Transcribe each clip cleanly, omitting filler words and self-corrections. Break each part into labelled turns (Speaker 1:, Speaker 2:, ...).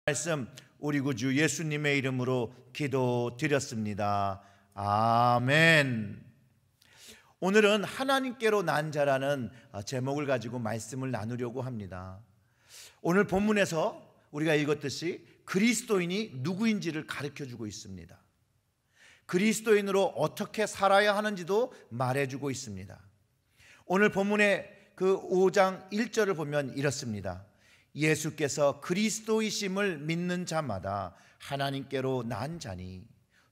Speaker 1: 말씀 우리 구주 예수님의 이름으로 기도드렸습니다. 아멘. 오늘은 하나님께로 난 자라는 제목을 가지고 말씀을 나누려고 합니다. 오늘 본문에서 우리가 읽었듯이 그리스도인이 누구인지를 가르쳐주고 있습니다. 그리스도인으로 어떻게 살아야 하는지도 말해주고 있습니다. 오늘 본문의 그 5장 1절을 보면 이렇습니다. 예수께서 그리스도이심을 믿는 자마다 하나님께로 난 자니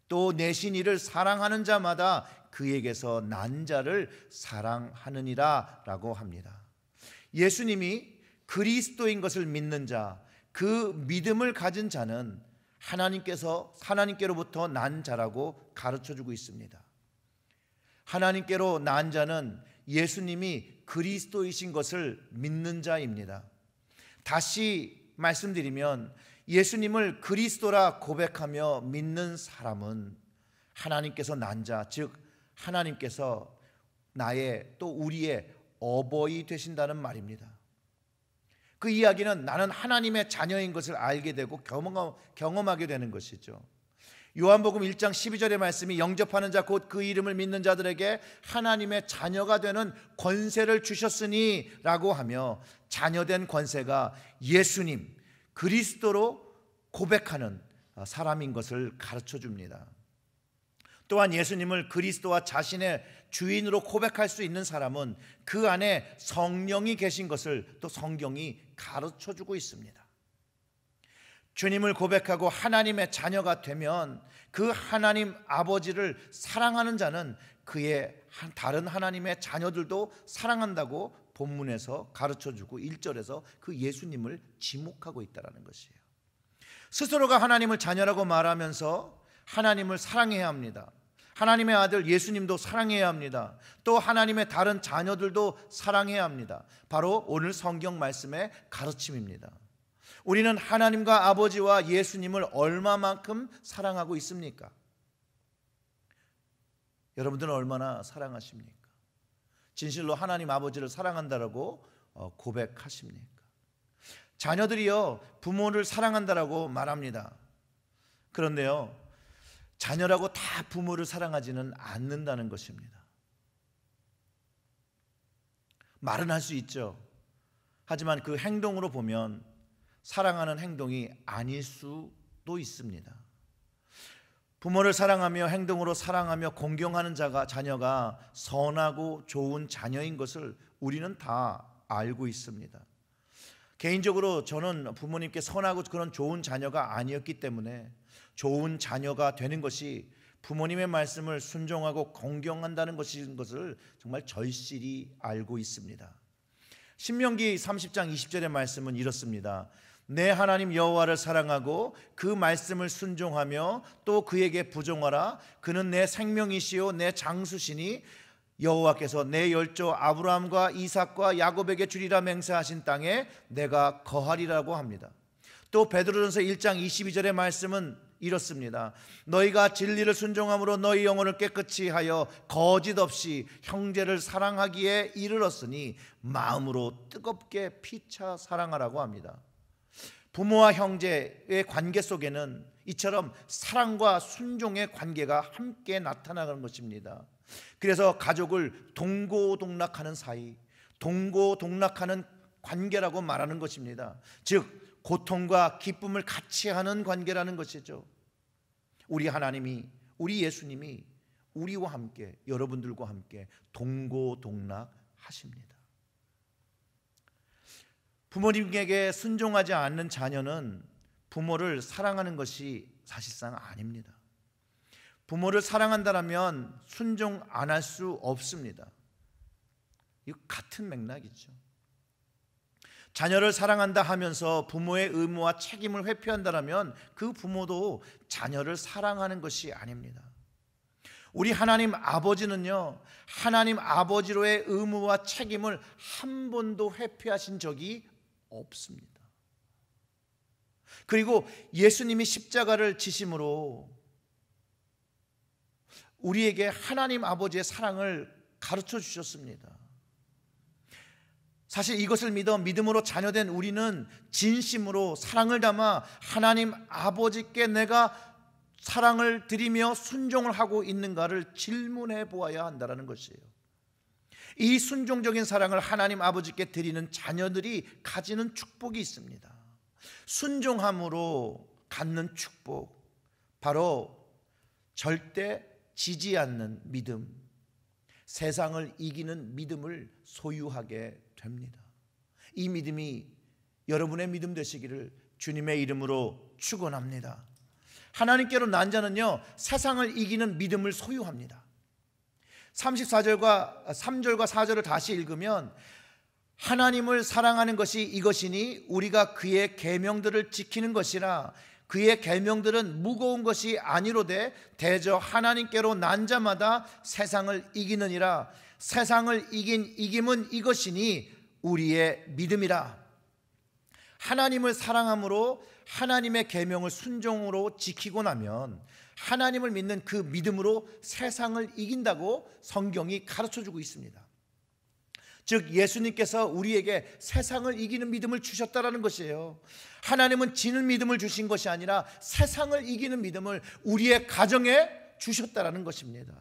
Speaker 1: 또 내신 이를 사랑하는 자마다 그에게서 난 자를 사랑하느니라 라고 합니다. 예수님이 그리스도인 것을 믿는 자, 그 믿음을 가진 자는 하나님께로부터 난 자라고 가르쳐주고 있습니다. 하나님께로 난 자는 예수님이 그리스도이신 것을 믿는 자입니다. 다시 말씀드리면 예수님을 그리스도라 고백하며 믿는 사람은 하나님께서 난 자, 즉 하나님께서 나의 또 우리의 어버이 되신다는 말입니다. 그 이야기는 나는 하나님의 자녀인 것을 알게 되고 경험하게 되는 것이죠. 요한복음 1장 12절의 말씀이 영접하는 자 곧 그 이름을 믿는 자들에게 하나님의 자녀가 되는 권세를 주셨으니 라고 하며 자녀된 권세가 예수님 그리스도로 고백하는 사람인 것을 가르쳐 줍니다. 또한 예수님을 그리스도와 자신의 주인으로 고백할 수 있는 사람은 그 안에 성령이 계신 것을 또 성경이 가르쳐 주고 있습니다. 주님을 고백하고 하나님의 자녀가 되면 그 하나님 아버지를 사랑하는 자는 그의 다른 하나님의 자녀들도 사랑한다고 본문에서 가르쳐주고 1절에서 그 예수님을 지목하고 있다는 것이에요. 스스로가 하나님을 자녀라고 말하면서 하나님을 사랑해야 합니다. 하나님의 아들 예수님도 사랑해야 합니다. 또 하나님의 다른 자녀들도 사랑해야 합니다. 바로 오늘 성경 말씀의 가르침입니다. 우리는 하나님과 아버지와 예수님을 얼마만큼 사랑하고 있습니까? 여러분들은 얼마나 사랑하십니까? 진실로 하나님 아버지를 사랑한다라고 고백하십니까? 자녀들이요 부모를 사랑한다라고 말합니다. 그런데요 자녀라고 다 부모를 사랑하지는 않는다는 것입니다. 말은 할 수 있죠. 하지만 그 행동으로 보면 사랑하는 행동이 아닐 수도 있습니다. 부모를 사랑하며 행동으로 사랑하며 공경하는 자녀가 선하고 좋은 자녀인 것을 우리는 다 알고 있습니다. 개인적으로 저는 부모님께 선하고 그런 좋은 자녀가 아니었기 때문에 좋은 자녀가 되는 것이 부모님의 말씀을 순종하고 공경한다는 것을 정말 절실히 알고 있습니다. 신명기 30장 20절의 말씀은 이렇습니다. 내 하나님 여호와를 사랑하고 그 말씀을 순종하며 또 그에게 부종하라. 그는 내 생명이시요 내 장수시니 여호와께서 내 열조 아브라함과 이삭과 야곱에게 주리라 맹세하신 땅에 내가 거하리라고 합니다. 또 베드로전서 1장 22절의 말씀은 이렇습니다. 너희가 진리를 순종함으로 너희 영혼을 깨끗이 하여 거짓 없이 형제를 사랑하기에 이르렀으니 마음으로 뜨겁게 피차 사랑하라고 합니다. 부모와 형제의 관계 속에는 이처럼 사랑과 순종의 관계가 함께 나타나는 것입니다. 그래서 가족을 동고동락하는 사이, 동고동락하는 관계라고 말하는 것입니다. 즉 고통과 기쁨을 같이 하는 관계라는 것이죠. 우리 하나님이, 우리 예수님이 우리와 함께, 여러분들과 함께 동고동락하십니다. 부모님에게 순종하지 않는 자녀는 부모를 사랑하는 것이 사실상 아닙니다. 부모를 사랑한다면 순종 안 할 수 없습니다. 이거 같은 맥락이죠. 자녀를 사랑한다 하면서 부모의 의무와 책임을 회피한다면 그 부모도 자녀를 사랑하는 것이 아닙니다. 우리 하나님 아버지는요, 하나님 아버지로의 의무와 책임을 한 번도 회피하신 적이 없습니다. 그리고 예수님이 십자가를 지심으로 우리에게 하나님 아버지의 사랑을 가르쳐 주셨습니다. 사실 이것을 믿어 믿음으로 자녀된 우리는 진심으로 사랑을 담아 하나님 아버지께 내가 사랑을 드리며 순종을 하고 있는가를 질문해 보아야 한다는 것이에요. 이 순종적인 사랑을 하나님 아버지께 드리는 자녀들이 가지는 축복이 있습니다. 순종함으로 갖는 축복, 바로 절대 지지 않는 믿음, 세상을 이기는 믿음을 소유하게 됩니다. 이 믿음이 여러분의 믿음 되시기를 주님의 이름으로 축원합니다. 하나님께로 난 자는요, 세상을 이기는 믿음을 소유합니다. 34절과 3절과 4절을 다시 읽으면 하나님을 사랑하는 것이 이것이니 우리가 그의 계명들을 지키는 것이라 그의 계명들은 무거운 것이 아니로되 대저 하나님께로 난 자마다 세상을 이기느니라. 세상을 이긴 이김은 이것이니 우리의 믿음이라. 하나님을 사랑함으로 하나님의 계명을 순종으로 지키고 나면 하나님을 믿는 그 믿음으로 세상을 이긴다고 성경이 가르쳐주고 있습니다. 즉 예수님께서 우리에게 세상을 이기는 믿음을 주셨다라는 것이에요. 하나님은 지는 믿음을 주신 것이 아니라 세상을 이기는 믿음을 우리의 가정에 주셨다라는 것입니다.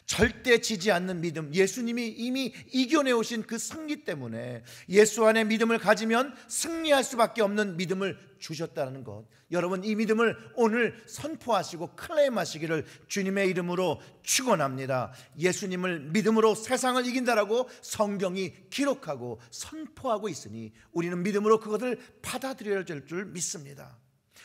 Speaker 1: 절대 지지 않는 믿음, 예수님이 이미 이겨내오신 그 승리 때문에 예수 안에 믿음을 가지면 승리할 수밖에 없는 믿음을 주셨다는 것, 여러분 이 믿음을 오늘 선포하시고 클레임하시기를 주님의 이름으로 축원합니다. 예수님을 믿음으로 세상을 이긴다라고 성경이 기록하고 선포하고 있으니 우리는 믿음으로 그것을 받아들여야 될 줄 믿습니다.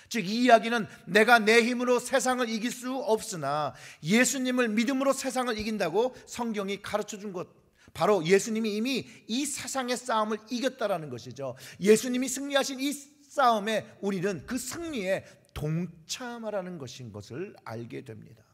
Speaker 1: 즉 이 이야기는 내가 내 힘으로 세상을 이길 수 없으나 예수님을 믿음으로 세상을 이긴다고 성경이 가르쳐준 것, 바로 예수님이 이미 이 세상의 싸움을 이겼다라는 것이죠. 예수님이 승리하신 이 싸움에 우리는 그 승리에 동참하라는 것인 것을 알게 됩니다.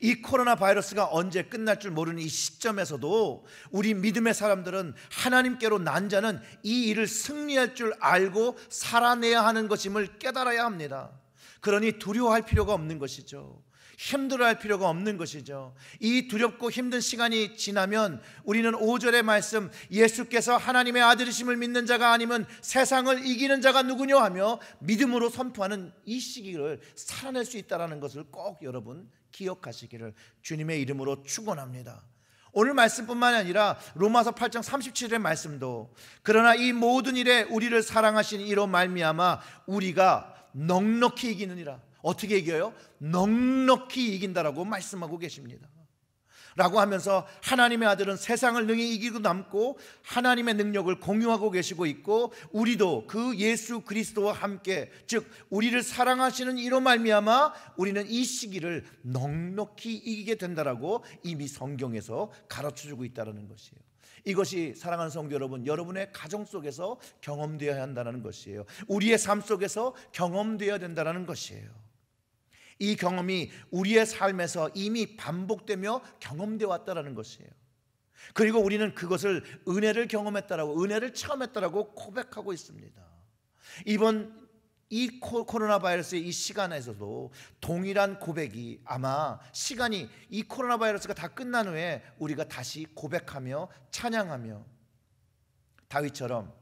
Speaker 1: 이 코로나 바이러스가 언제 끝날 줄 모르는 이 시점에서도 우리 믿음의 사람들은 하나님께로 난 자는 이 일을 승리할 줄 알고 살아내야 하는 것임을 깨달아야 합니다. 그러니 두려워할 필요가 없는 것이죠. 힘들어할 필요가 없는 것이죠. 이 두렵고 힘든 시간이 지나면 우리는 5절의 말씀, 예수께서 하나님의 아들이심을 믿는 자가 아니면 세상을 이기는 자가 누구냐 하며 믿음으로 선포하는 이 시기를 살아낼 수 있다는 것을 꼭 여러분 기억하시기를 주님의 이름으로 축원합니다. 오늘 말씀뿐만 아니라 로마서 8장 37절의 말씀도 그러나 이 모든 일에 우리를 사랑하신 이로 말미암아 우리가 넉넉히 이기느니라. 어떻게 이겨요? 넉넉히 이긴다라고 말씀하고 계십니다. 라고 하면서 하나님의 아들은 세상을 능히 이기고 남고 하나님의 능력을 공유하고 계시고 있고 우리도 그 예수 그리스도와 함께, 즉 우리를 사랑하시는 이로 말미암아 우리는 이 시기를 넉넉히 이기게 된다라고 이미 성경에서 가르쳐주고 있다는 것이에요. 이것이 사랑하는 성도 여러분, 여러분의 가정 속에서 경험되어야 한다는 것이에요. 우리의 삶 속에서 경험되어야 된다는 것이에요. 이 경험이 우리의 삶에서 이미 반복되며 경험되어 왔다는 것이에요. 그리고 우리는 그것을 은혜를 경험했다라고, 은혜를 체험했다라고 고백하고 있습니다. 이번 이 코로나 바이러스의 이 시간에서도 동일한 고백이 아마 시간이 이 코로나 바이러스가 다 끝난 후에 우리가 다시 고백하며 찬양하며 다윗처럼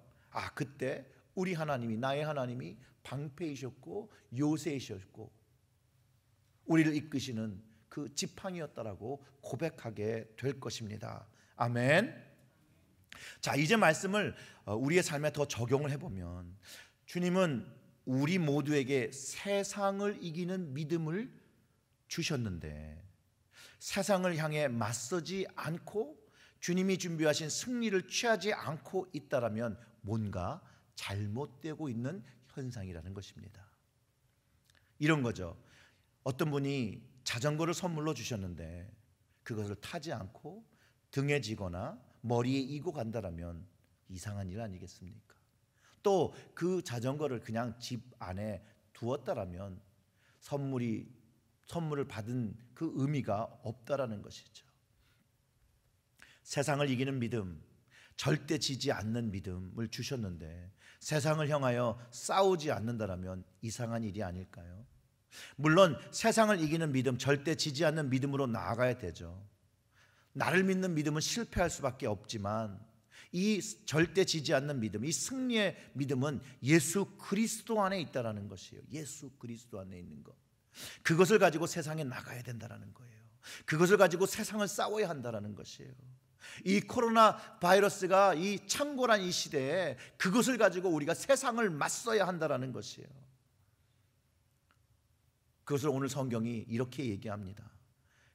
Speaker 1: 그때 우리 하나님이, 나의 하나님이 방패이셨고 요새이셨고 우리를 이끄시는 그 지팡이였다라고 고백하게 될 것입니다. 아멘. 자, 이제 말씀을 우리의 삶에 더 적용을 해보면 주님은 우리 모두에게 세상을 이기는 믿음을 주셨는데 세상을 향해 맞서지 않고 주님이 준비하신 승리를 취하지 않고 있다라면 뭔가 잘못되고 있는 현상이라는 것입니다. 이런 거죠. 어떤 분이 자전거를 선물로 주셨는데 그것을 타지 않고 등에 지거나 머리에 이고 간다라면 이상한 일 아니겠습니까? 또 그 자전거를 그냥 집 안에 두었다라면 선물을 받은 그 의미가 없다라는 것이죠. 세상을 이기는 믿음, 절대 지지 않는 믿음을 주셨는데 세상을 향하여 싸우지 않는다라면 이상한 일이 아닐까요? 물론 세상을 이기는 믿음, 절대 지지 않는 믿음으로 나아가야 되죠. 나를 믿는 믿음은 실패할 수밖에 없지만 이 절대 지지 않는 믿음, 이 승리의 믿음은 예수 그리스도 안에 있다라는 것이에요. 예수 그리스도 안에 있는 것. 그것을 가지고 세상에 나가야 된다라는 거예요. 그것을 가지고 세상을 싸워야 한다라는 것이에요. 이 코로나 바이러스가 이 창궐한 이 시대에 그것을 가지고 우리가 세상을 맞서야 한다라는 것이에요. 그것을 오늘 성경이 이렇게 얘기합니다.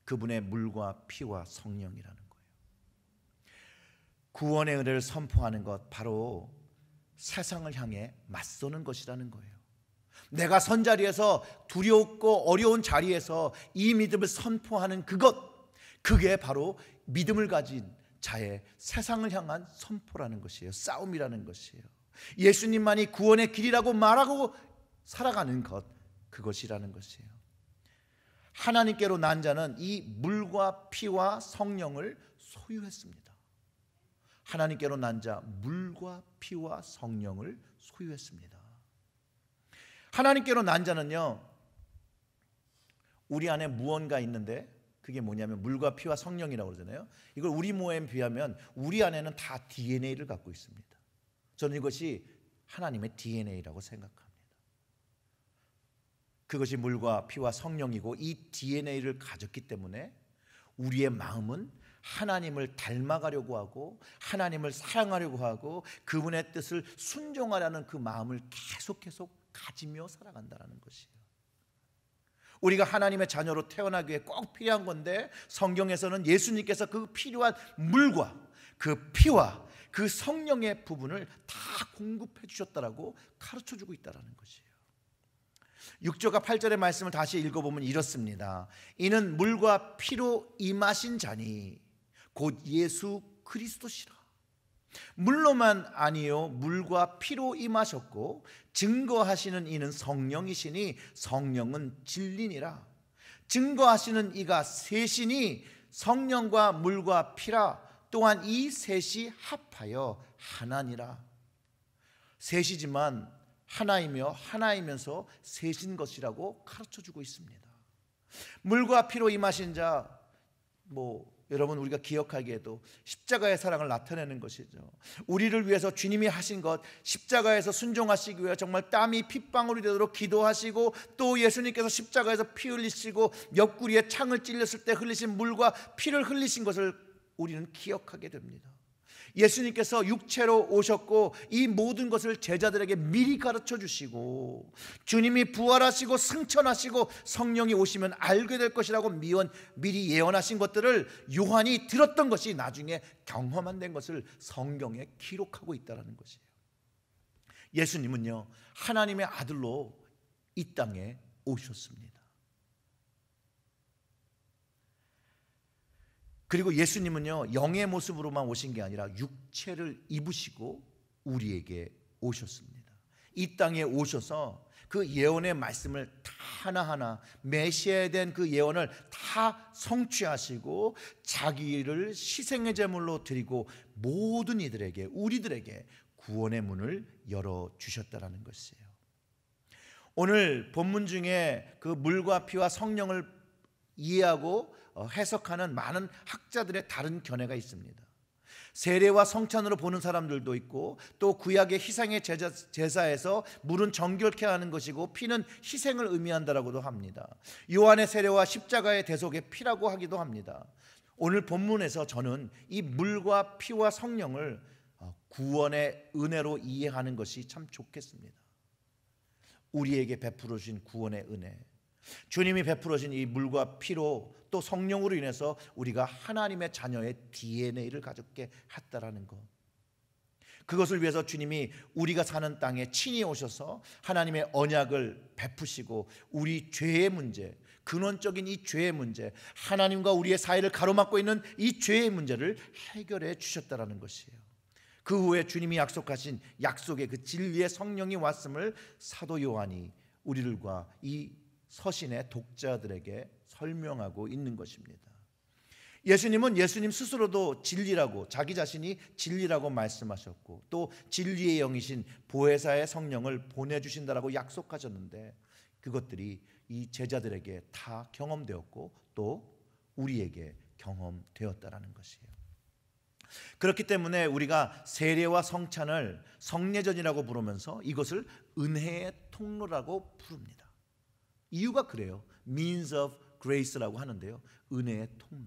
Speaker 1: 그분의 물과 피와 성령이라는 거예요. 구원의 은혜를 선포하는 것, 바로 세상을 향해 맞서는 것이라는 거예요. 내가 선 자리에서 두렵고 어려운 자리에서 이 믿음을 선포하는 그게 바로 믿음을 가진 자의 세상을 향한 선포라는 것이에요. 싸움이라는 것이에요. 예수님만이 구원의 길이라고 말하고 살아가는 것, 그것이라는 것이에요. 하나님께로 난 자는 이 물과 피와 성령을 소유했습니다. 하나님께로 난 자, 물과 피와 성령을 소유했습니다. 하나님께로 난 자는요, 우리 안에 무언가 있는데 그게 뭐냐면 물과 피와 성령이라고 그러잖아요. 이걸 우리 몸에 비하면 우리 안에는 다 DNA를 갖고 있습니다. 저는 이것이 하나님의 DNA라고 생각합니다. 그것이 물과 피와 성령이고, 이 DNA를 가졌기 때문에 우리의 마음은 하나님을 닮아가려고 하고 하나님을 사랑하려고 하고 그분의 뜻을 순종하라는 그 마음을 계속 가지며 살아간다는 것이에요. 우리가 하나님의 자녀로 태어나기 위해 꼭 필요한 건데, 성경에서는 예수님께서 그 필요한 물과 그 피와 그 성령의 부분을 다 공급해 주셨다라고 가르쳐 주고 있다는 것이에요. 6절과 8절의 말씀을 다시 읽어보면 이렇습니다. 이는 물과 피로 임하신 자니 곧 예수 그리스도시라. 물로만 아니요 물과 피로 임하셨고 증거하시는 이는 성령이시니 성령은 진리니라. 증거하시는 이가 셋이니 성령과 물과 피라. 또한 이 셋이 합하여 하나니라. 셋이지만 하나이며 하나이면서 셋인 것이라고 가르쳐주고 있습니다. 물과 피로 임하신 자, 여러분 우리가 기억하기에도 십자가의 사랑을 나타내는 것이죠. 우리를 위해서 주님이 하신 것, 십자가에서 순종하시기 위해 정말 땀이 핏방울이 되도록 기도하시고, 또 예수님께서 십자가에서 피 흘리시고 옆구리에 창을 찔렸을 때 흘리신 물과 피를 흘리신 것을 우리는 기억하게 됩니다. 예수님께서 육체로 오셨고 이 모든 것을 제자들에게 미리 가르쳐 주시고, 주님이 부활하시고 승천하시고 성령이 오시면 알게 될 것이라고 미리 예언하신 것들을 요한이 들었던 것이 나중에 경험한 된 것을 성경에 기록하고 있다는 것이에요. 예수님은요, 하나님의 아들로 이 땅에 오셨습니다. 그리고 예수님은요, 영의 모습으로만 오신 게 아니라 육체를 입으시고 우리에게 오셨습니다. 이 땅에 오셔서 그 예언의 말씀을 다 하나하나, 메시아에 대한 그 예언을 다 성취하시고 자기를 희생의 제물로 드리고 모든 이들에게, 우리들에게 구원의 문을 열어주셨다는 것이에요. 오늘 본문 중에 그 물과 피와 성령을 이해하고 해석하는 많은 학자들의 다른 견해가 있습니다. 세례와 성찬으로 보는 사람들도 있고, 또 구약의 희생의 제사에서 물은 정결케 하는 것이고 피는 희생을 의미한다라고도 합니다. 요한의 세례와 십자가의 대속의 피라고 하기도 합니다. 오늘 본문에서 저는 이 물과 피와 성령을 구원의 은혜로 이해하는 것이 참 좋겠습니다. 우리에게 베풀어 주신 구원의 은혜, 주님이 베풀어 주신 이 물과 피로 또 성령으로 인해서 우리가 하나님의 자녀의 DNA를 가졌게 했다라는 것, 그것을 위해서 주님이 우리가 사는 땅에 친히 오셔서 하나님의 언약을 베푸시고 우리 죄의 문제, 근원적인 이 죄의 문제, 하나님과 우리의 사이를 가로막고 있는 이 죄의 문제를 해결해 주셨다라는 것이에요. 그 후에 주님이 약속하신 약속의 그 진리의 성령이 왔음을 사도 요한이 우리들과 이 서신의 독자들에게 설명하고 있는 것입니다. 예수님은 예수님 스스로도 진리라고, 자기 자신이 진리라고 말씀하셨고, 또 진리의 영이신 보혜사의 성령을 보내주신다라고 약속하셨는데, 그것들이 이 제자들에게 다 경험되었고 또 우리에게 경험되었다라는 것이에요. 그렇기 때문에 우리가 세례와 성찬을 성례전이라고 부르면서 이것을 은혜의 통로라고 부릅니다. 이유가 그래요. means of grace라고 하는데요, 은혜의 통로.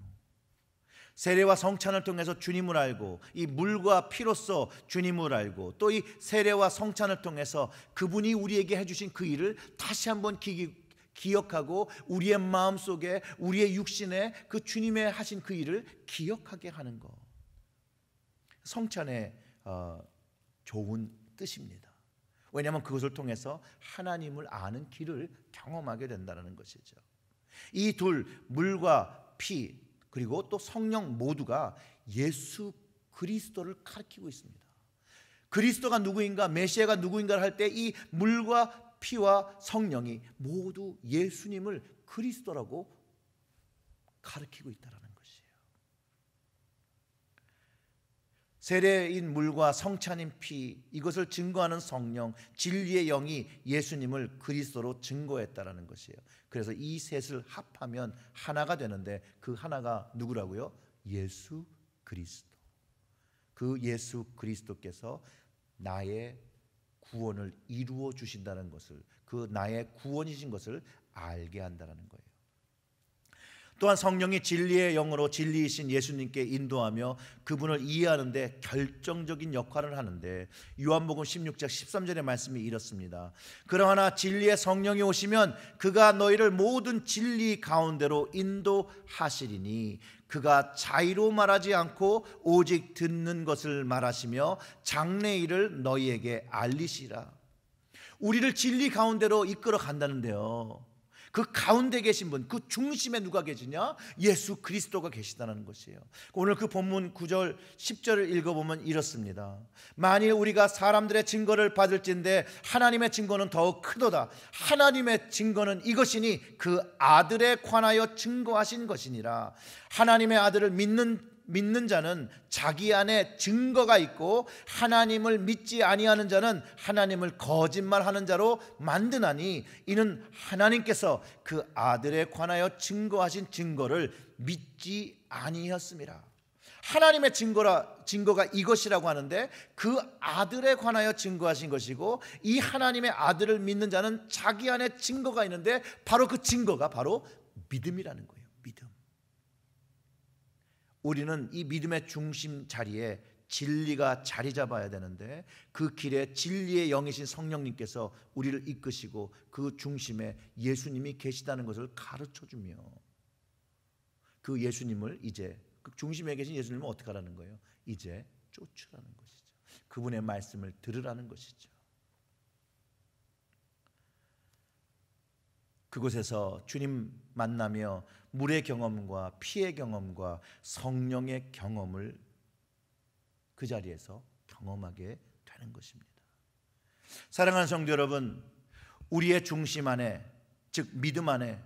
Speaker 1: 세례와 성찬을 통해서 주님을 알고 이 물과 피로써 주님을 알고 또 이 세례와 성찬을 통해서 그분이 우리에게 해주신 그 일을 다시 한번 기억하고 우리의 마음속에 우리의 육신에 그 주님의 하신 그 일을 기억하게 하는 것, 성찬의 좋은 뜻입니다. 왜냐하면 그것을 통해서 하나님을 아는 길을 경험하게 된다는 것이죠. 이 둘, 물과 피 그리고 또 성령 모두가 예수 그리스도를 가리키고 있습니다. 그리스도가 누구인가, 메시아가 누구인가를 할 때 이 물과 피와 성령이 모두 예수님을 그리스도라고 가리키고 있다는 것이에요. 세례인 물과 성찬인 피, 이것을 증거하는 성령, 진리의 영이 예수님을 그리스도로 증거했다는 것이에요. 그래서 이 셋을 합하면 하나가 되는데 그 하나가 누구라고요? 예수 그리스도. 그 예수 그리스도께서 나의 구원을 이루어 주신다는 것을, 그 나의 구원이신 것을 알게 한다는 거예요. 또한 성령이 진리의 영으로 진리이신 예수님께 인도하며 그분을 이해하는 데 결정적인 역할을 하는데, 요한복음 16장 13절의 말씀이 이렇습니다. 그러나 진리의 성령이 오시면 그가 너희를 모든 진리 가운데로 인도하시리니 그가 자의로 말하지 않고 오직 듣는 것을 말하시며 장래일을 너희에게 알리시라. 우리를 진리 가운데로 이끌어 간다는데요, 그 가운데 계신 분, 그 중심에 누가 계시냐? 예수 그리스도가 계시다는 것이에요. 오늘 그 본문 9절 10절을 읽어보면 이렇습니다. 만일 우리가 사람들의 증거를 받을진대 하나님의 증거는 더욱 크도다. 하나님의 증거는 이것이니 그 아들에 관하여 증거하신 것이니라. 하나님의 아들을 믿는 자는 자기 안에 증거가 있고 하나님을 믿지 아니하는 자는 하나님을 거짓말하는 자로 만드나니 이는 하나님께서 그 아들에 관하여 증거하신 증거를 믿지 아니하였음이라. 하나님의 증거가 이것이라고 하는데 그 아들에 관하여 증거하신 것이고, 이 하나님의 아들을 믿는 자는 자기 안에 증거가 있는데 바로 그 증거가 바로 믿음이라는 거예요. 믿음. 우리는 이 믿음의 중심 자리에 진리가 자리 잡아야 되는데, 그 길에 진리의 영이신 성령님께서 우리를 이끄시고 그 중심에 예수님이 계시다는 것을 가르쳐주며, 그 예수님을 이제, 그 중심에 계신 예수님을 어떻게 하라는 거예요? 이제 쫓으라는 것이죠. 그분의 말씀을 들으라는 것이죠. 그곳에서 주님 만나며 물의 경험과 피의 경험과 성령의 경험을 그 자리에서 경험하게 되는 것입니다. 사랑하는 성도 여러분, 우리의 중심 안에, 즉 믿음 안에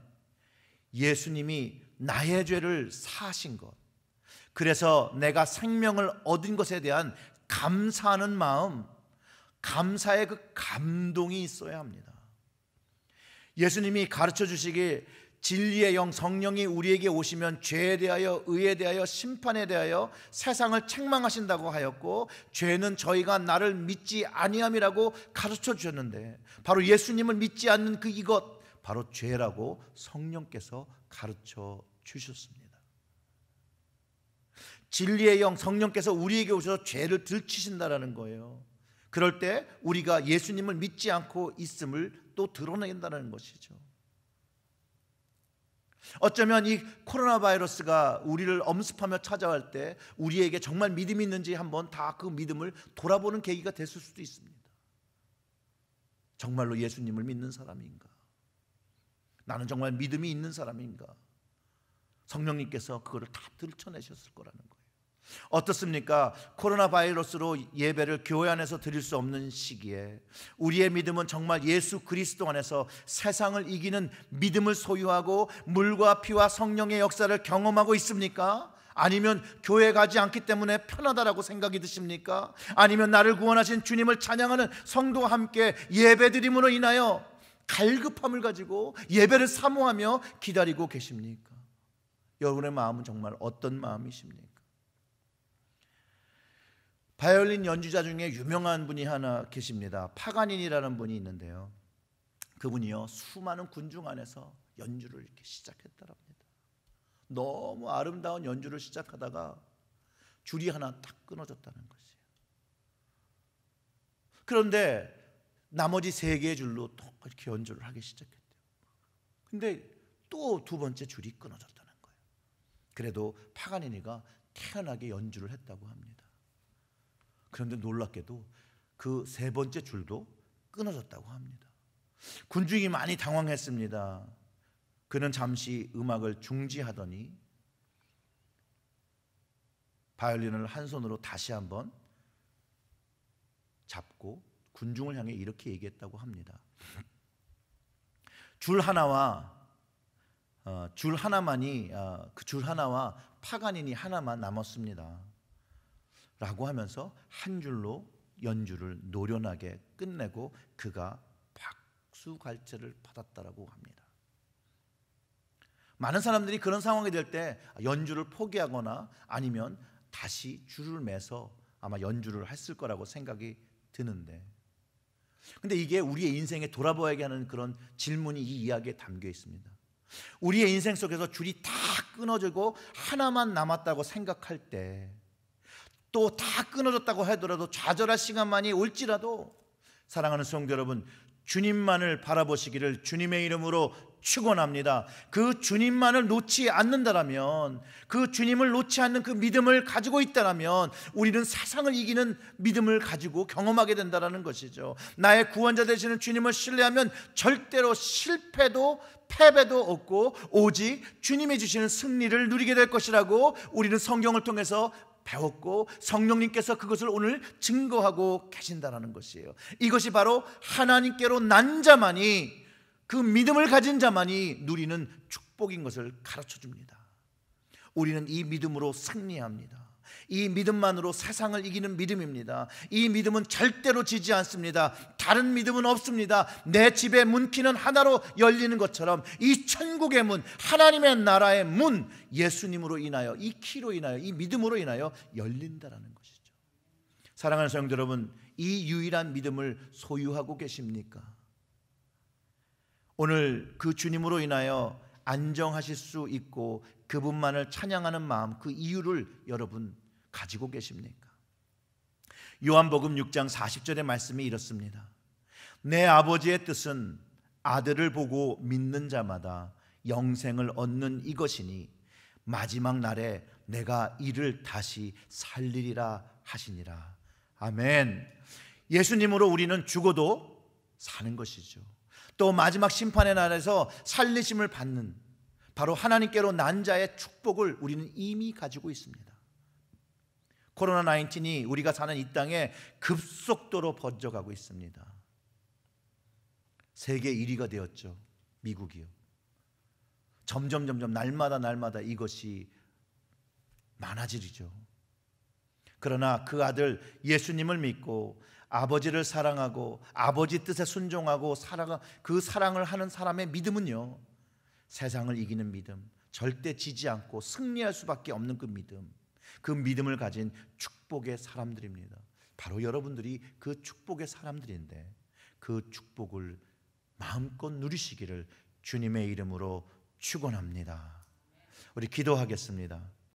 Speaker 1: 예수님이 나의 죄를 사하신 것, 그래서 내가 생명을 얻은 것에 대한 감사하는 마음, 감사의 그 감동이 있어야 합니다. 예수님이 가르쳐 주시길 진리의 영 성령이 우리에게 오시면 죄에 대하여, 의에 대하여, 심판에 대하여 세상을 책망하신다고 하였고, 죄는 저희가 나를 믿지 아니함이라고 가르쳐 주셨는데, 바로 예수님을 믿지 않는 그 이것, 바로 죄라고 성령께서 가르쳐 주셨습니다. 진리의 영 성령께서 우리에게 오셔서 죄를 들추신다라는 거예요. 그럴 때 우리가 예수님을 믿지 않고 있음을 또 드러낸다는 것이죠. 어쩌면 이 코로나 바이러스가 우리를 엄습하며 찾아올 때 우리에게 정말 믿음이 있는지 한번 다 그 믿음을 돌아보는 계기가 됐을 수도 있습니다. 정말로 예수님을 믿는 사람인가? 나는 정말 믿음이 있는 사람인가? 성령님께서 그거를 다 들춰내셨을 거라는 거예요. 어떻습니까? 코로나 바이러스로 예배를 교회 안에서 드릴 수 없는 시기에 우리의 믿음은 정말 예수 그리스도 안에서 세상을 이기는 믿음을 소유하고 물과 피와 성령의 역사를 경험하고 있습니까? 아니면 교회 가지 않기 때문에 편하다라고 생각이 드십니까? 아니면 나를 구원하신 주님을 찬양하는 성도와 함께 예배드림으로 인하여 갈급함을 가지고 예배를 사모하며 기다리고 계십니까? 여러분의 마음은 정말 어떤 마음이십니까? 바이올린 연주자 중에 유명한 분이 하나 계십니다. 파가니니라는 분이 있는데요, 그분이요 수많은 군중 안에서 연주를 이렇게 시작했더랍니다. 너무 아름다운 연주를 시작하다가 줄이 하나 딱 끊어졌다는 것이에요. 그런데 나머지 3개의 줄로 또 이렇게 연주를 하기 시작했대요. 근데 또 2번째 줄이 끊어졌다는 거예요. 그래도 파가니니가 태연하게 연주를 했다고 합니다. 그런데 놀랍게도 그 3번째 줄도 끊어졌다고 합니다. 군중이 많이 당황했습니다. 그는 잠시 음악을 중지하더니 바이올린을 한 손으로 다시 한번 잡고 군중을 향해 이렇게 얘기했다고 합니다. 줄 하나와 그 줄 하나와 파가니니 하나만 남았습니다 라고 하면서 한 줄로 연주를 노련하게 끝내고 그가 박수갈채를 받았다라고 합니다. 많은 사람들이 그런 상황이 될 때 연주를 포기하거나 아니면 다시 줄을 매서 아마 연주를 했을 거라고 생각이 드는데, 근데 이게 우리의 인생에 돌아보아야 하는 그런 질문이 이 이야기에 담겨 있습니다. 우리의 인생 속에서 줄이 다 끊어지고 하나만 남았다고 생각할 때, 또 다 끊어졌다고 하더라도 좌절할 시간만이 올지라도 사랑하는 성도 여러분, 주님만을 바라보시기를 주님의 이름으로 축원합니다. 그 주님만을 놓지 않는다라면, 그 주님을 놓지 않는 그 믿음을 가지고 있다라면 우리는 세상을 이기는 믿음을 가지고 경험하게 된다라는 것이죠. 나의 구원자 되시는 주님을 신뢰하면 절대로 실패도 패배도 없고 오직 주님이 주시는 승리를 누리게 될 것이라고 우리는 성경을 통해서 배웠고 성령님께서 그것을 오늘 증거하고 계신다라는 것이에요. 이것이 바로 하나님께로 난 자만이, 그 믿음을 가진 자만이 누리는 축복인 것을 가르쳐 줍니다. 우리는 이 믿음으로 승리합니다. 이 믿음만으로 세상을 이기는 믿음입니다. 이 믿음은 절대로 지지 않습니다. 다른 믿음은 없습니다. 내 집의 문키는 하나로 열리는 것처럼 이 천국의 문, 하나님의 나라의 문, 예수님으로 인하여, 이 키로 인하여, 이 믿음으로 인하여 열린다라는 것이죠. 사랑하는 성도 여러분, 이 유일한 믿음을 소유하고 계십니까? 오늘 그 주님으로 인하여 안정하실 수 있고 그분만을 찬양하는 마음, 그 이유를 여러분 가지고 계십니까? 요한복음 6장 40절의 말씀이 이렇습니다. 내 아버지의 뜻은 아들을 보고 믿는 자마다 영생을 얻는 이것이니 마지막 날에 내가 이를 다시 살리리라 하시니라. 아멘. 예수님으로 우리는 죽어도 사는 것이죠. 또 마지막 심판의 날에서 살리심을 받는 바로 하나님께로 난 자의 축복을 우리는 이미 가지고 있습니다. 코로나19이 우리가 사는 이 땅에 급속도로 번져가고 있습니다. 세계 1위가 되었죠. 미국이요. 점점 날마다 이것이 많아지죠. 그러나 그 아들 예수님을 믿고 아버지를 사랑하고 아버지 뜻에 순종하고 그 사랑을 하는 사람의 믿음은요, 세상을 이기는 믿음, 절대 지지 않고 승리할 수밖에 없는 그 믿음, 그 믿음을 가진 축복의 사람들입니다. 바로 여러분들이 그 축복의 사람들인데 그 축복을 마음껏 누리시기를 주님의 이름으로 축원합니다. 우리 기도하겠습니다.